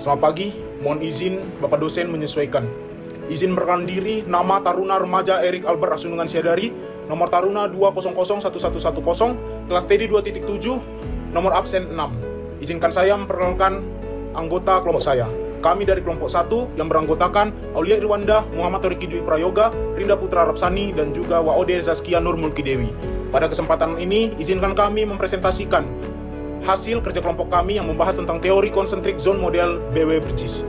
Selamat pagi, mohon izin Bapak dosen menyesuaikan. Izin perkenalan diri, nama Taruna Remaja Erik Albert Asunungan Siadari, nomor Taruna 2001110, kelas TD 2.7, nomor absen 6. Izinkan saya memperkenalkan anggota kelompok saya. Kami dari kelompok 1 yang beranggotakan Aulia Irwanda, Muhammad Toriki Dwi Prayoga, Rinda Putra Rapsani, dan juga Waode Zaskia Nur Mulki Dewi. Pada kesempatan ini, izinkan kami mempresentasikan hasil kerja kelompok kami yang membahas tentang teori concentric zone model BW Bridges.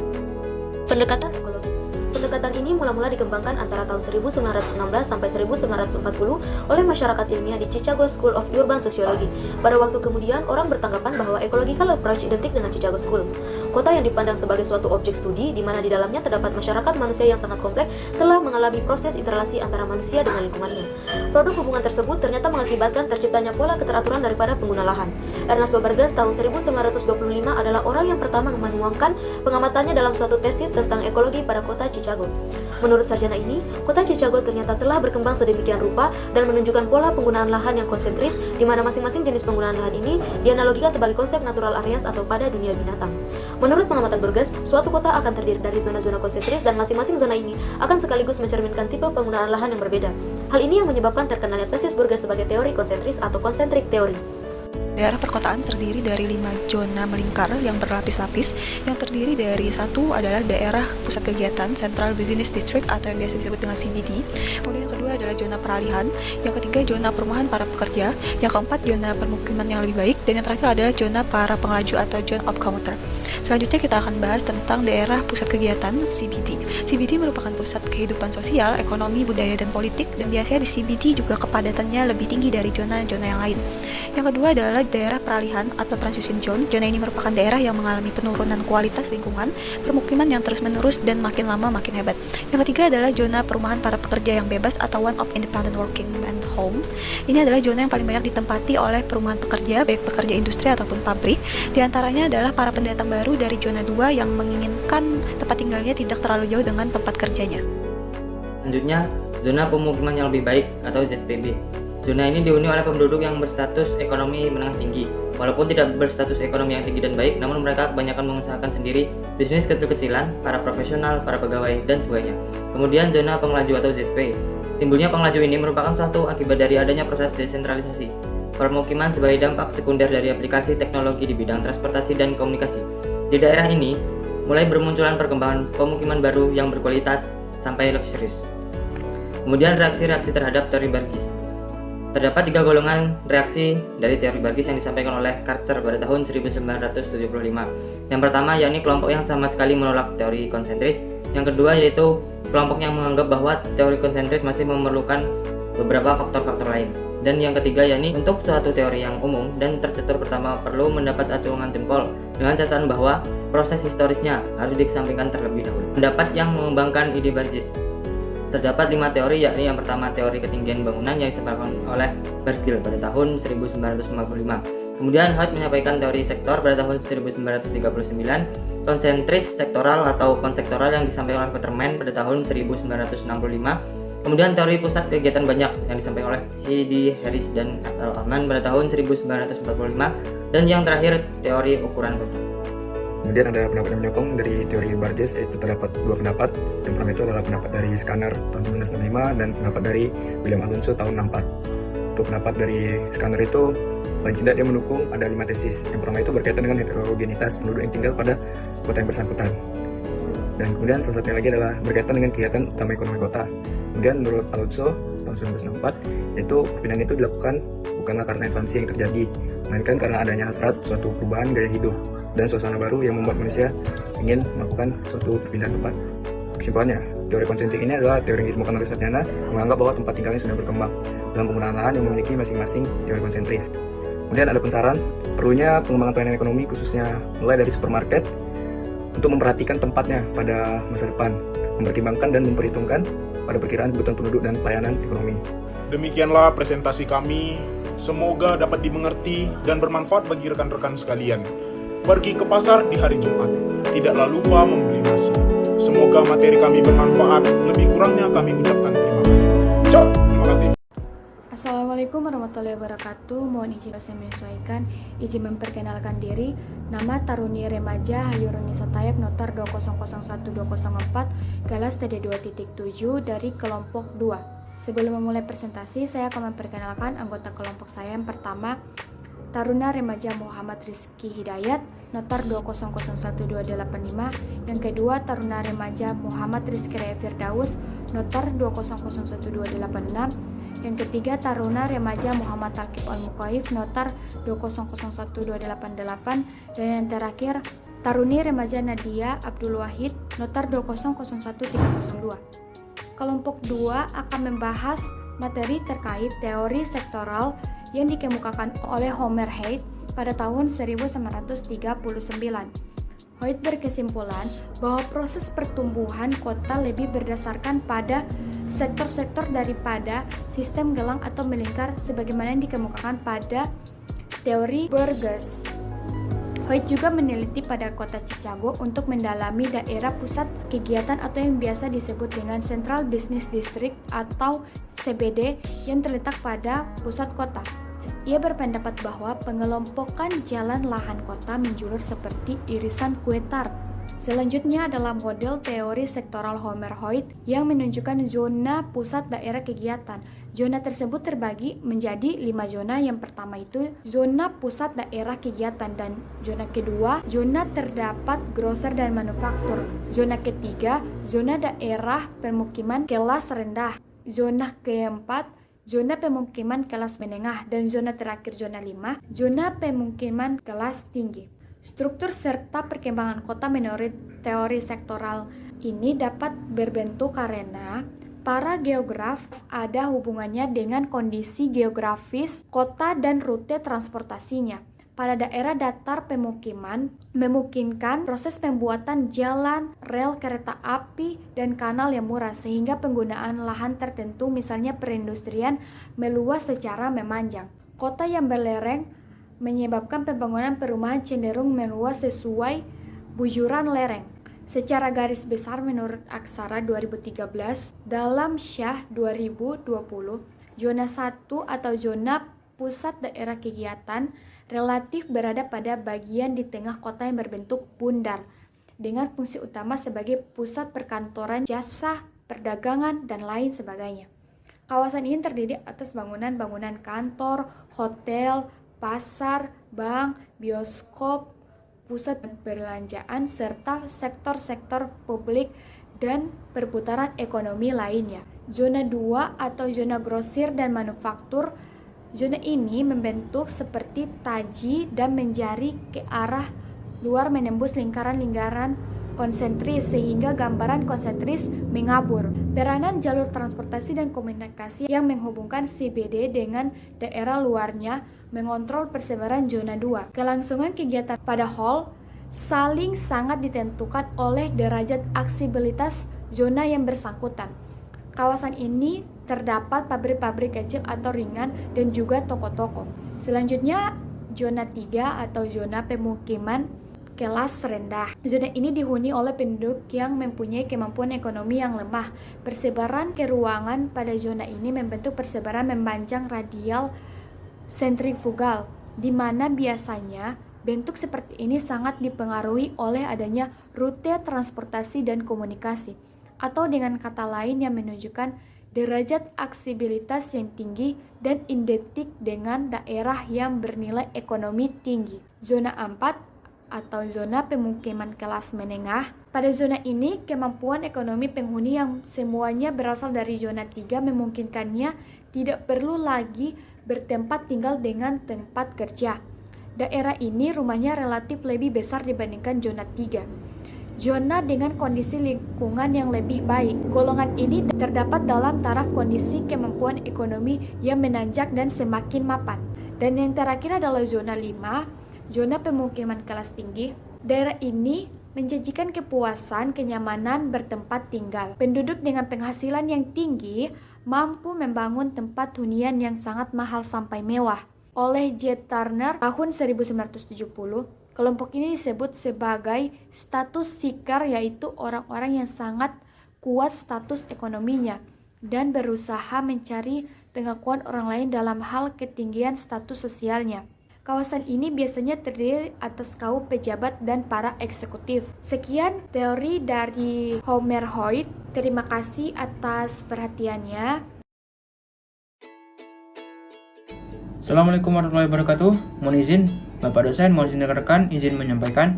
Pendekatan ekologis. Pendekatan ini mula-mula dikembangkan antara tahun 1916 sampai 1940 oleh masyarakat ilmiah di Chicago School of Urban Sociology. Pada waktu kemudian, orang bertanggapan bahwa ecological approach identik dengan Chicago School. Kota yang dipandang sebagai suatu objek studi, di mana di dalamnya terdapat masyarakat manusia yang sangat kompleks, telah mengalami proses interelasi antara manusia dengan lingkungannya. Produk hubungan tersebut ternyata mengakibatkan terciptanya pola keteraturan daripada pengguna lahan. Ernest Wabergas tahun 1925 adalah orang yang pertama menuangkan pengamatannya dalam suatu tesis tentang ekologi pada kota Chicago. Menurut sarjana ini, kota Chicago ternyata telah berkembang sedemikian rupa dan menunjukkan pola penggunaan lahan yang konsentris, di mana masing-masing jenis penggunaan lahan ini dianalogikan sebagai konsep natural areas atau pada dunia binatang. Menurut pengamatan Burgess, suatu kota akan terdiri dari zona-zona konsentris dan masing-masing zona ini akan sekaligus mencerminkan tipe penggunaan lahan yang berbeda. Hal ini yang menyebabkan terkenalnya tesis Burgess sebagai teori konsentris atau concentric theory. Daerah perkotaan terdiri dari 5 zona melingkar yang berlapis-lapis, yang terdiri dari satu adalah daerah pusat kegiatan Central Business District atau yang biasa disebut dengan CBD. Kemudian yang kedua adalah zona peralihan, yang ketiga zona perumahan para pekerja, yang keempat zona permukiman yang lebih baik, dan yang terakhir adalah zona para pengelaju atau zone of commuter. Selanjutnya kita akan bahas tentang daerah pusat kegiatan CBD. CBD merupakan pusat kehidupan sosial, ekonomi, budaya, dan politik, dan biasanya di CBD juga kepadatannya lebih tinggi dari zona-zona yang lain. Yang kedua adalah daerah peralihan atau transition zone. Zona ini merupakan daerah yang mengalami penurunan kualitas lingkungan, permukiman yang terus-menerus dan makin lama makin hebat. Yang ketiga adalah zona perumahan para pekerja yang bebas atau one of independent working man homes. Ini adalah zona yang paling banyak ditempati oleh perumahan pekerja, baik pekerja industri ataupun pabrik. Di antaranya adalah para pendatang baru dari zona 2 yang menginginkan tempat tinggalnya tidak terlalu jauh dengan tempat kerjanya. Selanjutnya, zona pemukiman yang lebih baik atau ZPB. Zona ini dihuni oleh penduduk yang berstatus ekonomi menengah tinggi. Walaupun tidak berstatus ekonomi yang tinggi dan baik, namun mereka kebanyakan mengusahakan sendiri bisnis kecil-kecilan, para profesional, para pegawai, dan sebagainya. Kemudian zona pengelaju atau ZP. Timbulnya pengelaju ini merupakan suatu akibat dari adanya proses desentralisasi permukiman sebagai dampak sekunder dari aplikasi teknologi di bidang transportasi dan komunikasi. Di daerah ini, mulai bermunculan perkembangan pemukiman baru yang berkualitas sampai luxurious. Kemudian reaksi-reaksi terhadap teori Burgess. Terdapat 3 golongan reaksi dari teori Burgess yang disampaikan oleh Carter pada tahun 1975. Yang pertama yakni kelompok yang sama sekali menolak teori konsentris. Yang kedua yaitu kelompok yang menganggap bahwa teori konsentris masih memerlukan beberapa faktor-faktor lain. Dan yang ketiga yakni untuk suatu teori yang umum dan tercetur pertama perlu mendapat acungan jempol dengan catatan bahwa proses historisnya harus dikesampingkan terlebih dahulu. Pendapat yang mengembangkan ide Burgess. Terdapat 5 teori, yakni yang pertama teori ketinggian bangunan yang disampaikan oleh Bergil pada tahun 1955. Kemudian Hoyt menyampaikan teori sektor pada tahun 1939, konsentris sektoral atau konsektoral yang disampaikan oleh Peterman pada tahun 1965. Kemudian teori pusat kegiatan banyak yang disampaikan oleh C.D. Harris dan F.L. Allman pada tahun 1945, dan yang terakhir teori ukuran kota. Kemudian ada pendapat yang menyokong dari teori Burgess, yaitu terdapat 2 pendapat. Yang pertama itu adalah pendapat dari Skinner tahun 1965 dan pendapat dari William Alonso tahun 64. Untuk pendapat dari Skinner itu paling tidak dia mendukung ada 5 tesis. Yang pertama itu berkaitan dengan heterogenitas penduduk yang tinggal pada kota yang bersangkutan. Dan kemudian salah satunya lagi adalah berkaitan dengan kegiatan utama ekonomi kota. Kemudian menurut Alonso tahun 1964, yaitu perpindahan itu dilakukan bukanlah karena invasi yang terjadi, melainkan karena adanya hasrat suatu perubahan gaya hidup dan suasana baru yang membuat manusia ingin melakukan suatu perpindahan tempat. Kesimpulannya, teori konsentrik ini adalah teori yang ditemukan oleh sarjana menganggap bahwa tempat tinggalnya sudah berkembang dalam penggunaan lahan yang memiliki masing-masing teori konsentris. Kemudian ada pensaran, perlunya pengembangan pelayanan ekonomi khususnya mulai dari supermarket untuk memperhatikan tempatnya pada masa depan, mempertimbangkan dan memperhitungkan pada perkiraan kebutuhan penduduk dan pelayanan ekonomi. Demikianlah presentasi kami, semoga dapat dimengerti dan bermanfaat bagi rekan-rekan sekalian. Pergi ke pasar di hari Jumat, tidaklah lupa membeli nasi. Semoga materi kami bermanfaat, lebih kurangnya kami ucapkan terima kasih. Ciao, terima kasih. Assalamualaikum warahmatullahi wabarakatuh. Mohon izin saya menyesuaikan, izin memperkenalkan diri. Nama Taruni Remaja Hayurunisa Tayeb, notar 2001204, kelas TD2.7 dari kelompok 2. Sebelum memulai presentasi, saya akan memperkenalkan anggota kelompok saya. Yang pertama, Taruna Remaja Muhammad Rizky Hidayat, notar 2001285. Yang kedua, Taruna Remaja Muhammad Rizky Raya Firdaus, notar 2001286. Yang ketiga, Taruna Remaja Muhammad Talqib Al-Muqaif, notar 2001288. Dan yang terakhir, Taruni Remaja Nadia Abdul Wahid, notar 2001302. Kelompok 2 akan membahas materi terkait teori sektoral yang dikemukakan oleh Homer Haidt pada tahun 1939. Haidt berkesimpulan bahwa proses pertumbuhan kota lebih berdasarkan pada sektor-sektor daripada sistem gelang atau melingkar sebagaimana yang dikemukakan pada teori Burgess. Haidt juga meneliti pada kota Chicago untuk mendalami daerah pusat kegiatan atau yang biasa disebut dengan Central Business District atau CBD yang terletak pada pusat kota. Ia berpendapat bahwa pengelompokan jalan lahan kota menjulur seperti irisan kue tart. Selanjutnya adalah model teori sektoral Homer Haidt yang menunjukkan zona pusat daerah kegiatan. Zona tersebut terbagi menjadi 5 zona. Yang pertama itu zona pusat daerah kegiatan, dan zona kedua zona terdapat grosir dan manufaktur. Zona ketiga zona daerah pemukiman kelas rendah. Zona keempat zona pemukiman kelas menengah, dan zona terakhir zona 5 zona pemukiman kelas tinggi. Struktur serta perkembangan kota menurut teori sektoral ini dapat berbentuk karena para geograf ada hubungannya dengan kondisi geografis kota dan rute transportasinya. Pada daerah datar pemukiman memungkinkan proses pembuatan jalan, rel kereta api, dan kanal yang murah sehingga penggunaan lahan tertentu misalnya perindustrian meluas secara memanjang. Kota yang berlereng menyebabkan pembangunan perumahan cenderung meluas sesuai bujuran lereng. Secara garis besar menurut Aksara 2013 dalam Syah 2020, zona 1 atau zona pusat daerah kegiatan relatif berada pada bagian di tengah kota yang berbentuk bundar dengan fungsi utama sebagai pusat perkantoran, jasa, perdagangan, dan lain sebagainya. Kawasan ini terdiri atas bangunan-bangunan kantor, hotel, pasar, bank, bioskop, pusat perbelanjaan, serta sektor-sektor publik dan perputaran ekonomi lainnya. Zona 2 atau zona grosir dan manufaktur, zona ini membentuk seperti taji dan menjari ke arah luar menembus lingkaran-lingkaran konsentris sehingga gambaran konsentris mengabur. Peranan jalur transportasi dan komunikasi yang menghubungkan CBD dengan daerah luarnya mengontrol persebaran zona 2. Kelangsungan kegiatan pada hall saling sangat ditentukan oleh derajat aksibilitas zona yang bersangkutan. Kawasan ini terdapat pabrik-pabrik kecil atau ringan dan juga toko-toko. Selanjutnya, zona 3 atau zona pemukiman kelas rendah. Zona ini dihuni oleh penduduk yang mempunyai kemampuan ekonomi yang lemah. Persebaran ke ruangan pada zona ini membentuk persebaran memanjang radial sentrifugal, di mana biasanya bentuk seperti ini sangat dipengaruhi oleh adanya rute transportasi dan komunikasi, atau dengan kata lain yang menunjukkan derajat aksibilitas yang tinggi dan identik dengan daerah yang bernilai ekonomi tinggi. Zona 4 atau zona pemukiman kelas menengah. Pada zona ini, kemampuan ekonomi penghuni yang semuanya berasal dari zona 3 memungkinkannya tidak perlu lagi bertempat tinggal dengan tempat kerja. Daerah ini rumahnya relatif lebih besar dibandingkan zona 3. Zona dengan kondisi lingkungan yang lebih baik. Golongan ini terdapat dalam taraf kondisi kemampuan ekonomi yang menanjak dan semakin mapan. Dan yang terakhir adalah zona 5, zona pemukiman kelas tinggi. Daerah ini menjanjikan kepuasan, kenyamanan bertempat tinggal. Penduduk dengan penghasilan yang tinggi mampu membangun tempat hunian yang sangat mahal sampai mewah. Oleh J. Turner tahun 1970, kelompok ini disebut sebagai status seeker, yaitu orang-orang yang sangat kuat status ekonominya. dan berusaha mencari pengakuan orang lain dalam hal ketinggian status sosialnya. Kawasan ini biasanya terdiri atas kaum pejabat dan para eksekutif. Sekian teori dari Homer Hoyt. Terima kasih atas perhatiannya. Assalamualaikum warahmatullahi wabarakatuh. Mohon izin, Bapak dosen, mohon izin rekan izin menyampaikan.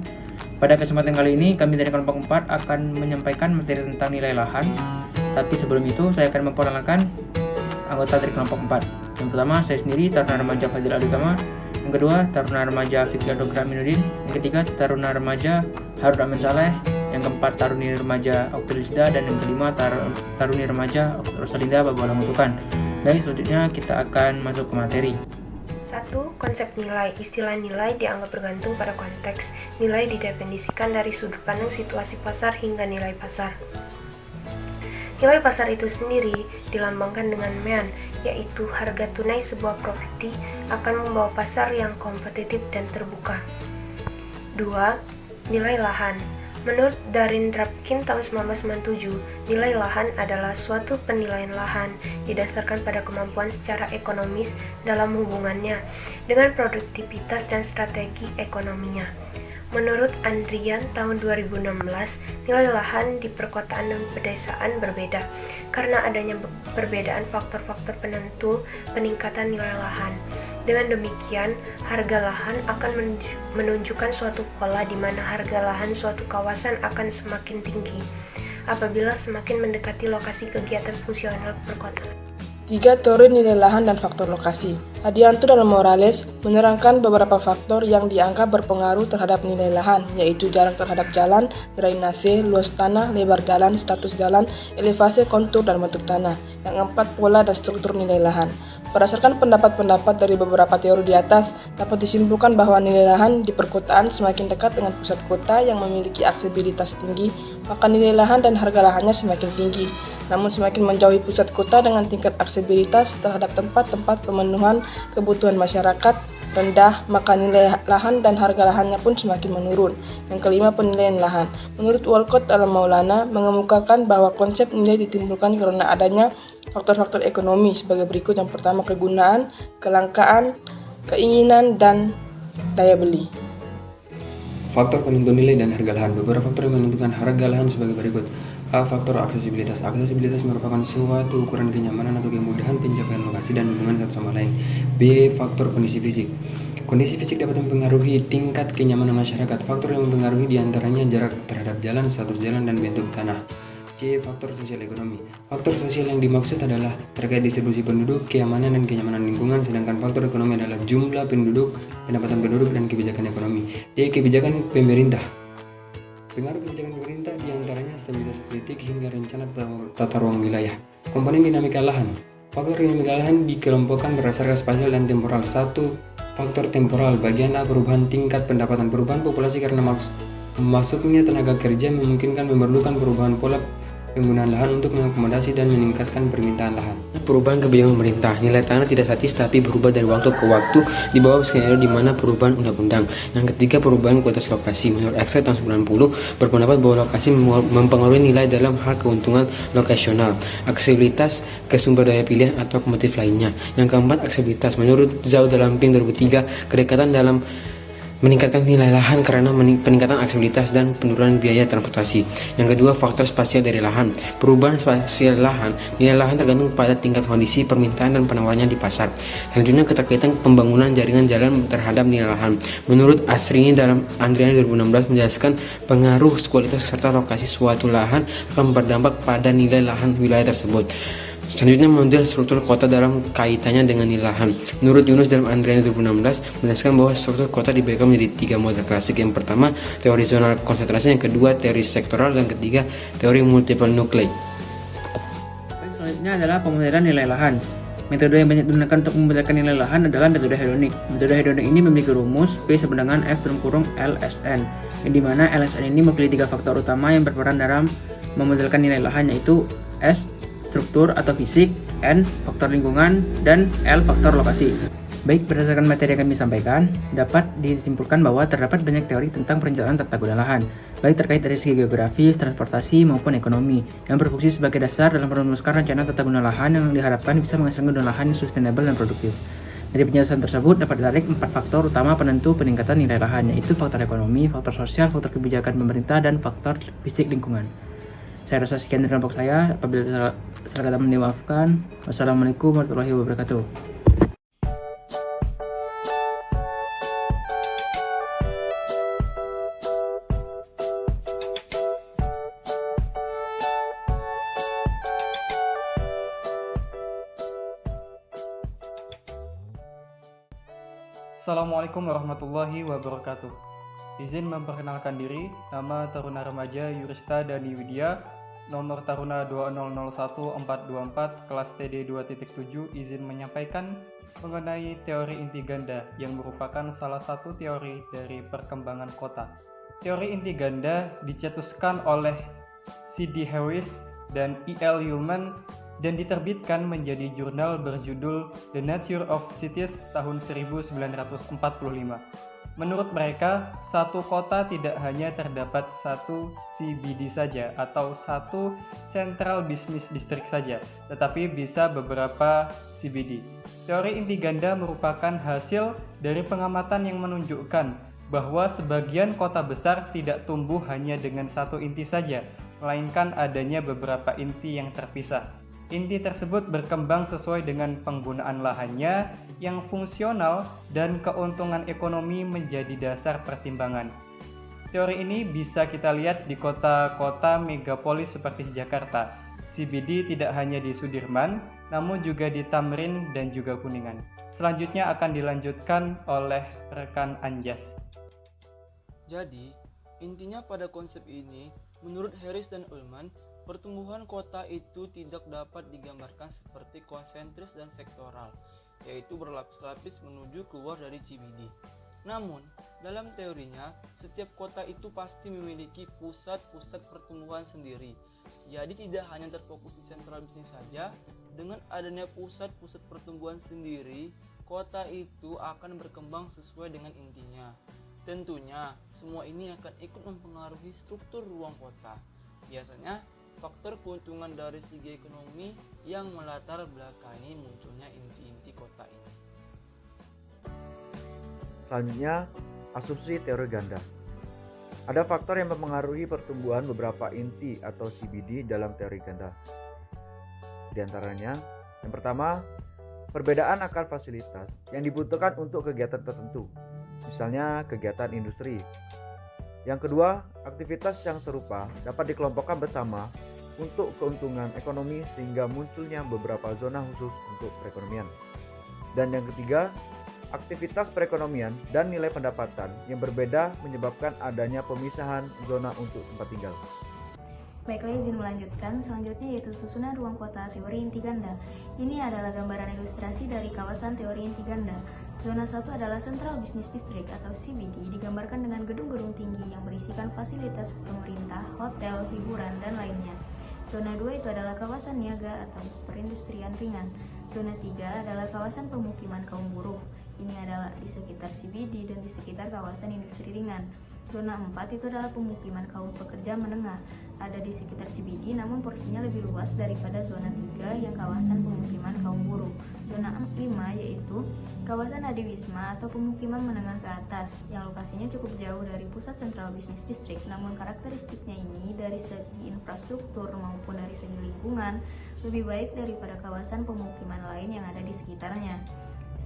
Pada kesempatan kali ini, kami dari kelompok 4 akan menyampaikan materi tentang nilai lahan. Tapi sebelum itu, saya akan memperkenalkan anggota dari kelompok 4. Yang pertama, saya sendiri, Taruna Remaja Fadil Alikama. Yang kedua, Taruna Remaja Fikri Adogra Aminuddin. Yang ketiga, Taruna Remaja Harun Amin Saleh. Yang keempat, Taruni Remaja Oktilisda. Dan yang kelima, Taruni Remaja Rosalinda Babalang Mutukan. Baik, selanjutnya kita akan masuk ke materi. 1. Konsep nilai. Istilah nilai dianggap bergantung pada konteks. Nilai didefinisikan dari sudut pandang situasi pasar hingga nilai pasar. Nilai pasar itu sendiri dilambangkan dengan MEAN, yaitu harga tunai sebuah properti akan membawa pasar yang kompetitif dan terbuka. 2. Nilai lahan. Menurut Darin Drapkin tahun 1997, nilai lahan adalah suatu penilaian lahan didasarkan pada kemampuan secara ekonomis dalam hubungannya dengan produktivitas dan strategi ekonominya. Menurut Andrian tahun 2016, nilai lahan di perkotaan dan pedesaan berbeda karena adanya perbedaan faktor-faktor penentu peningkatan nilai lahan. Dengan demikian, harga lahan akan menunjukkan suatu pola di mana harga lahan suatu kawasan akan semakin tinggi apabila semakin mendekati lokasi kegiatan fungsional perkotaan. 3. Teori nilai lahan dan faktor lokasi. Hadianto dalam Morales menerangkan beberapa faktor yang dianggap berpengaruh terhadap nilai lahan, yaitu jarak terhadap jalan, drainase, luas tanah, lebar jalan, status jalan, elevasi, kontur, dan bentuk tanah. Yang keempat, pola dan struktur nilai lahan. Berdasarkan pendapat-pendapat dari beberapa teori di atas, dapat disimpulkan bahwa nilai lahan di perkotaan semakin dekat dengan pusat kota yang memiliki aksesibilitas tinggi, maka nilai lahan dan harga lahannya semakin tinggi. Namun semakin menjauhi pusat kota dengan tingkat aksesibilitas terhadap tempat-tempat pemenuhan kebutuhan masyarakat rendah, maka nilai lahan dan harga lahannya pun semakin menurun. Yang kelima, penilaian lahan. Menurut Walcott dalam Maulana mengemukakan bahwa konsep nilai ditimbulkan karena adanya faktor-faktor ekonomi sebagai berikut. Yang pertama, kegunaan, kelangkaan, keinginan, dan daya beli. Faktor penentu nilai dan harga lahan. Beberapa faktor yang menentukan harga lahan sebagai berikut. A. Faktor aksesibilitas. Aksesibilitas merupakan suatu ukuran kenyamanan atau kemudahan pencapaian lokasi dan hubungan satu sama lain. B. Faktor kondisi fisik. Kondisi fisik dapat mempengaruhi tingkat kenyamanan masyarakat. Faktor yang mempengaruhi diantaranya jarak terhadap jalan, status jalan, dan bentuk tanah. C. Faktor sosial ekonomi. Faktor sosial yang dimaksud adalah terkait distribusi penduduk, keamanan dan kenyamanan lingkungan, sedangkan faktor ekonomi adalah jumlah penduduk, pendapatan penduduk, dan kebijakan ekonomi. D. Kebijakan pemerintah. Pengaruh kebijakan pemerintah diantaranya stabilitas politik hingga rencana tata ruang wilayah. Komponen dinamika lahan. Faktor dinamika lahan dikelompokkan berdasarkan spasial dan temporal. 1. Faktor temporal. Bagian A. Perubahan tingkat pendapatan. Perubahan populasi karena masuknya tenaga kerja memungkinkan memerlukan perubahan pola penggunaan lahan untuk mengakomodasi dan meningkatkan permintaan lahan. Perubahan kebijakan pemerintah. Nilai tanah tidak statis tapi berubah dari waktu ke waktu di bawah skenario di mana perubahan undang-undang. Yang ketiga, perubahan kualitas lokasi. Menurut Excel tahun 90 berpendapat bahwa lokasi mempengaruhi nilai dalam hal keuntungan lokasional, aksesibilitas ke sumber daya pilihan atau kompetitif lainnya. Yang keempat, aksesibilitas. Menurut Zhao dalam PIN 2003, kedekatan dalam meningkatkan nilai lahan karena peningkatan aksesibilitas dan penurunan biaya transportasi. Yang kedua, faktor spasial dari lahan. Perubahan spasial lahan, nilai lahan tergantung pada tingkat kondisi permintaan dan penawarannya di pasar. Selanjutnya, keterkaitan pembangunan jaringan jalan terhadap nilai lahan. Menurut Asrini dalam Andriani 2016 menjelaskan pengaruh kualitas serta lokasi suatu lahan akan berdampak pada nilai lahan wilayah tersebut. Selanjutnya, model struktur kota dalam kaitannya dengan nilai lahan. Menurut Yunus dalam Andriani 2016 menjelaskan bahwa struktur kota dibagi menjadi 3 model klasik. Yang pertama, teori zonal konsentrasi, yang kedua, teori sektoral, dan ketiga, teori multiple nuclei. Selanjutnya adalah pemodelan nilai lahan. Metode yang banyak digunakan untuk memodelkan nilai lahan adalah metode hedonik. Metode hedonik ini memiliki rumus P sama dengan F(LSN), yang dimana LSN ini mewakili 3 faktor utama yang berperan dalam memodelkan nilai lahan, yaitu S. struktur atau fisik, N. faktor lingkungan, dan L. faktor lokasi. Baik, berdasarkan materi yang kami sampaikan, dapat disimpulkan bahwa terdapat banyak teori tentang perencanaan tata guna lahan, baik terkait dari segi geografis, transportasi, maupun ekonomi, yang berfungsi sebagai dasar dalam merumuskan rencana tata guna lahan yang diharapkan bisa menghasilkan guna lahan yang sustainable dan produktif. Dari penjelasan tersebut dapat ditarik 4 faktor utama penentu peningkatan nilai lahan, yaitu faktor ekonomi, faktor sosial, faktor kebijakan pemerintah, dan faktor fisik lingkungan. Saya rasa sekian dari kelompok saya. Apabila salah kata dimaafkan. Wassalamualaikum warahmatullahi wabarakatuh. Assalamualaikum warahmatullahi wabarakatuh. Izin memperkenalkan diri, nama Taruna Remaja Yurista Dani Widya, nomor Taruna 2001424, kelas TD 2.7, izin menyampaikan mengenai teori inti ganda yang merupakan salah satu teori dari perkembangan kota. Teori inti ganda dicetuskan oleh C.D. Harris dan E.L. Ullman dan diterbitkan menjadi jurnal berjudul The Nature of Cities tahun 1945. Menurut mereka, satu kota tidak hanya terdapat satu CBD saja atau satu Central Business District saja, tetapi bisa beberapa CBD. Teori inti ganda merupakan hasil dari pengamatan yang menunjukkan bahwa sebagian kota besar tidak tumbuh hanya dengan satu inti saja, melainkan adanya beberapa inti yang terpisah. Inti tersebut berkembang sesuai dengan penggunaan lahannya yang fungsional dan keuntungan ekonomi menjadi dasar pertimbangan. Teori ini bisa kita lihat di kota-kota megapolis seperti Jakarta. CBD tidak hanya di Sudirman, namun juga di Tamrin dan juga Kuningan. Selanjutnya akan dilanjutkan oleh rekan Anjas. Jadi, intinya pada konsep ini, menurut Harris dan Ullman, pertumbuhan kota itu tidak dapat digambarkan seperti konsentris dan sektoral, yaitu berlapis-lapis menuju keluar dari CBD. Namun, dalam teorinya, setiap kota itu pasti memiliki pusat-pusat pertumbuhan sendiri. Jadi tidak hanya terfokus di sentral bisnis saja, dengan adanya pusat-pusat pertumbuhan sendiri, kota itu akan berkembang sesuai dengan intinya. Tentunya, semua ini akan ikut mempengaruhi struktur ruang kota. Biasanya, faktor keuntungan dari segi ekonomi yang melatar belakangi munculnya inti-inti kota ini. Selanjutnya, asumsi teori ganda. Ada faktor yang mempengaruhi pertumbuhan beberapa inti atau CBD dalam teori ganda. Di antaranya, yang pertama, perbedaan akan fasilitas yang dibutuhkan untuk kegiatan tertentu, misalnya kegiatan industri. Yang kedua, aktivitas yang serupa dapat dikelompokkan bersama untuk keuntungan ekonomi sehingga munculnya beberapa zona khusus untuk perekonomian. Dan yang ketiga, aktivitas perekonomian dan nilai pendapatan yang berbeda menyebabkan adanya pemisahan zona untuk tempat tinggal. Baiklah, izin melanjutkan. Selanjutnya yaitu susunan ruang kota teori inti ganda. Ini adalah gambaran ilustrasi dari kawasan teori inti ganda. Zona 1 adalah Central Business District atau CBD, digambarkan dengan gedung-gedung tinggi yang berisikan fasilitas pemerintah, hotel, hiburan, dan lainnya. Zona 2 itu adalah kawasan niaga atau perindustrian ringan. Zona 3 adalah kawasan pemukiman kaum buruh. Ini adalah di sekitar CBD dan di sekitar kawasan industri ringan. Zona 4 itu adalah pemukiman kaum pekerja menengah, ada di sekitar CBD namun porsinya lebih luas daripada zona 3 yang kawasan pemukiman kaum buruh. Zona 5 yaitu kawasan adiwisma atau pemukiman menengah ke atas yang lokasinya cukup jauh dari pusat Central Business District, namun karakteristiknya ini dari segi infrastruktur maupun dari segi lingkungan lebih baik daripada kawasan pemukiman lain yang ada di sekitarnya.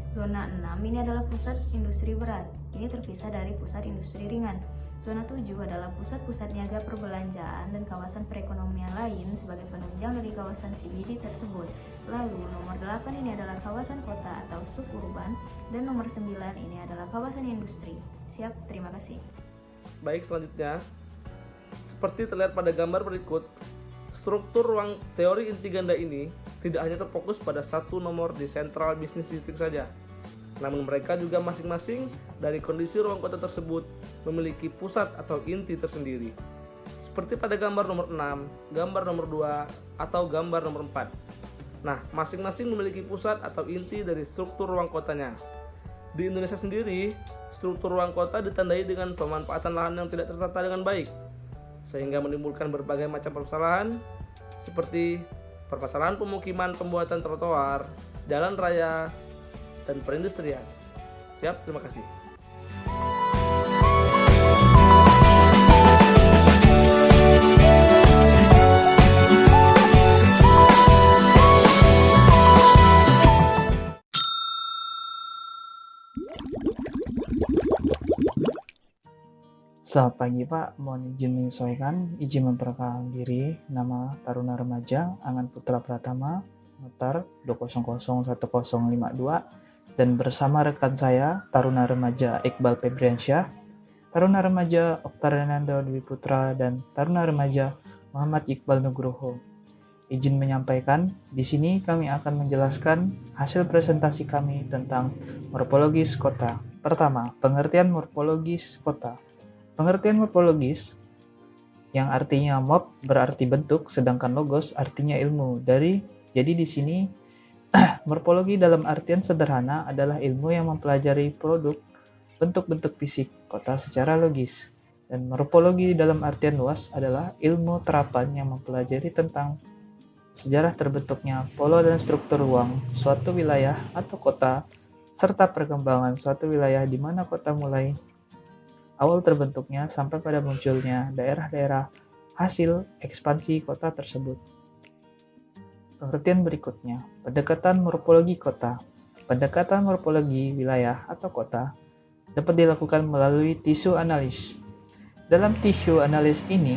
Zona 6 ini adalah pusat industri berat, ini terpisah dari pusat industri ringan. Zona 7 adalah pusat-pusat niaga perbelanjaan dan kawasan perekonomian lain sebagai penunjang dari kawasan CBD tersebut. Lalu nomor 8 ini adalah kawasan kota atau suburban dan nomor 9 ini adalah kawasan industri. Siap, terima kasih. Baik, selanjutnya seperti terlihat pada gambar berikut, struktur ruang teori inti ganda ini tidak hanya terfokus pada satu nomor di Central Business District saja, namun mereka juga masing-masing dari kondisi ruang kota tersebut memiliki pusat atau inti tersendiri. Seperti pada gambar nomor 6, gambar nomor 2, atau gambar nomor 4. Nah, masing-masing memiliki pusat atau inti dari struktur ruang kotanya. Di Indonesia sendiri, struktur ruang kota ditandai dengan pemanfaatan lahan yang tidak tertata dengan baik, sehingga menimbulkan berbagai macam permasalahan seperti permasalahan pemukiman, pembuatan trotoar, jalan raya, dan perindustrian. Siap, terima kasih. Selamat pagi Pak, mohon izin menyesuaikan, izin memperkenalkan diri, nama Taruna Remaja, Angan Putra Pratama, Notar 2001052, dan bersama rekan saya, Taruna Remaja Iqbal Febriansyah, Taruna Remaja Oktarananda Dwi Putra, dan Taruna Remaja Muhammad Iqbal Nugroho. Izin menyampaikan, di sini kami akan menjelaskan hasil presentasi kami tentang morfologis kota. Pertama, pengertian morfologis kota. Pengertian morfologis yang artinya morf berarti bentuk, sedangkan logos artinya ilmu. Jadi di sini morfologi dalam artian sederhana adalah ilmu yang mempelajari produk bentuk-bentuk fisik kota secara logis. Dan morfologi dalam artian luas adalah ilmu terapan yang mempelajari tentang sejarah terbentuknya pola dan struktur ruang suatu wilayah atau kota, serta perkembangan suatu wilayah di mana kota mulai awal terbentuknya sampai pada munculnya daerah-daerah hasil ekspansi kota tersebut. Pengertian berikutnya, pendekatan morfologi kota. Pendekatan morfologi wilayah atau kota dapat dilakukan melalui tisu analis. Dalam tisu analis ini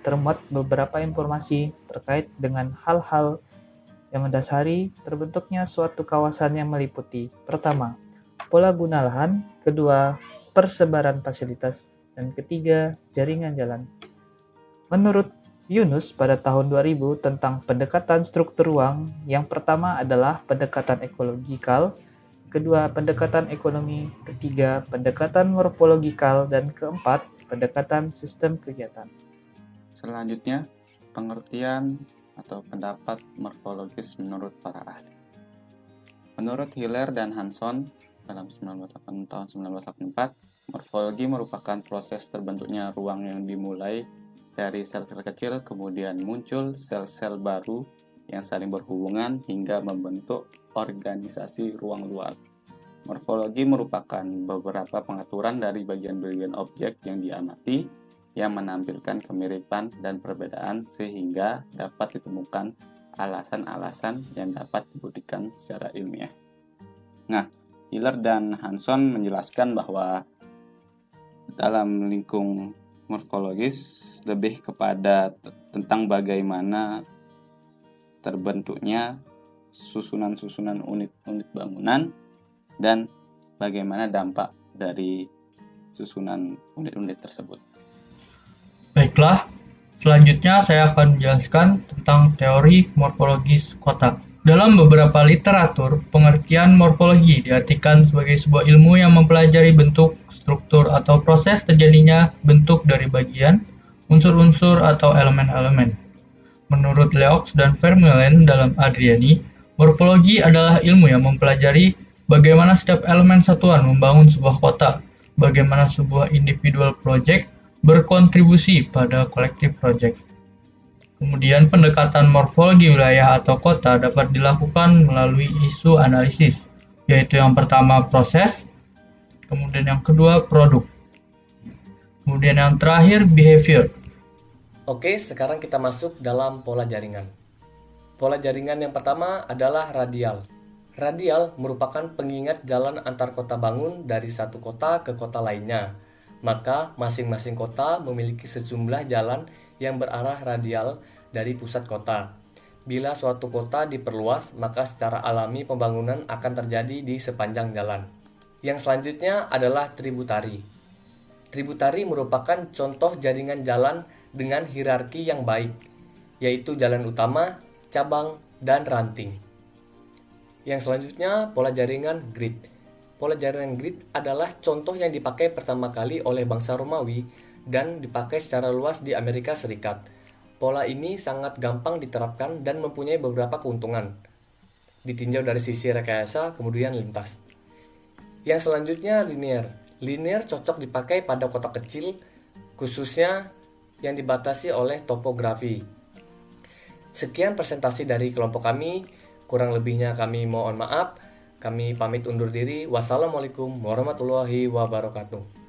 termuat beberapa informasi terkait dengan hal-hal yang mendasari terbentuknya suatu kawasan yang meliputi: pertama, pola guna lahan; kedua, persebaran fasilitas; dan ketiga, jaringan jalan. Menurut Yunus pada tahun 2000 tentang pendekatan struktur ruang, yang pertama adalah pendekatan ekologikal, kedua pendekatan ekonomi, ketiga pendekatan morfologikal, dan keempat pendekatan sistem kegiatan. Selanjutnya, pengertian atau pendapat morfologis menurut para ahli. Menurut Hiller dan Hanson dalam tahun 1984, morfologi merupakan proses terbentuknya ruang yang dimulai dari sel-sel kecil, kemudian muncul sel-sel baru yang saling berhubungan hingga membentuk organisasi ruang luar. Morfologi merupakan beberapa pengaturan dari bagian-bagian objek yang diamati yang menampilkan kemiripan dan perbedaan sehingga dapat ditemukan alasan-alasan yang dapat dibuktikan secara ilmiah. Nah, Hiller dan Hanson menjelaskan bahwa dalam lingkung morfologis lebih kepada tentang bagaimana terbentuknya susunan-susunan unit-unit bangunan dan bagaimana dampak dari susunan unit-unit tersebut. Baiklah, selanjutnya saya akan menjelaskan tentang teori morfologis kota. Dalam beberapa literatur, pengertian morfologi diartikan sebagai sebuah ilmu yang mempelajari bentuk, struktur, atau proses terjadinya bentuk dari bagian, unsur-unsur, atau elemen-elemen. Menurut Leox dan Vermeulen dalam Adriani, morfologi adalah ilmu yang mempelajari bagaimana setiap elemen satuan membangun sebuah kota, bagaimana sebuah individual project berkontribusi pada collective project. Kemudian pendekatan morfologi wilayah atau kota dapat dilakukan melalui isu analisis, yaitu yang pertama proses, kemudian yang kedua produk, kemudian yang terakhir behavior. Oke, sekarang kita masuk dalam pola jaringan. Pola jaringan yang pertama adalah radial. Radial merupakan pengingat jalan antar kota bangun dari satu kota ke kota lainnya. Maka masing-masing kota memiliki sejumlah jalan yang berarah radial dari pusat kota. Bila suatu kota diperluas, maka secara alami pembangunan akan terjadi di sepanjang jalan. Yang selanjutnya adalah tributari. Tributari merupakan contoh jaringan jalan dengan hierarki yang baik, yaitu jalan utama, cabang, dan ranting. Yang selanjutnya, pola jaringan grid. Pola jaringan grid adalah contoh yang dipakai pertama kali oleh bangsa Romawi dan dipakai secara luas di Amerika Serikat. Pola ini sangat gampang diterapkan dan mempunyai beberapa keuntungan. Ditinjau dari sisi rekayasa, kemudian lintas. Yang selanjutnya linear. Linear cocok dipakai pada kota kecil, khususnya yang dibatasi oleh topografi. Sekian presentasi dari kelompok kami, kurang lebihnya kami mohon maaf. Kami pamit undur diri. Wassalamualaikum warahmatullahi wabarakatuh.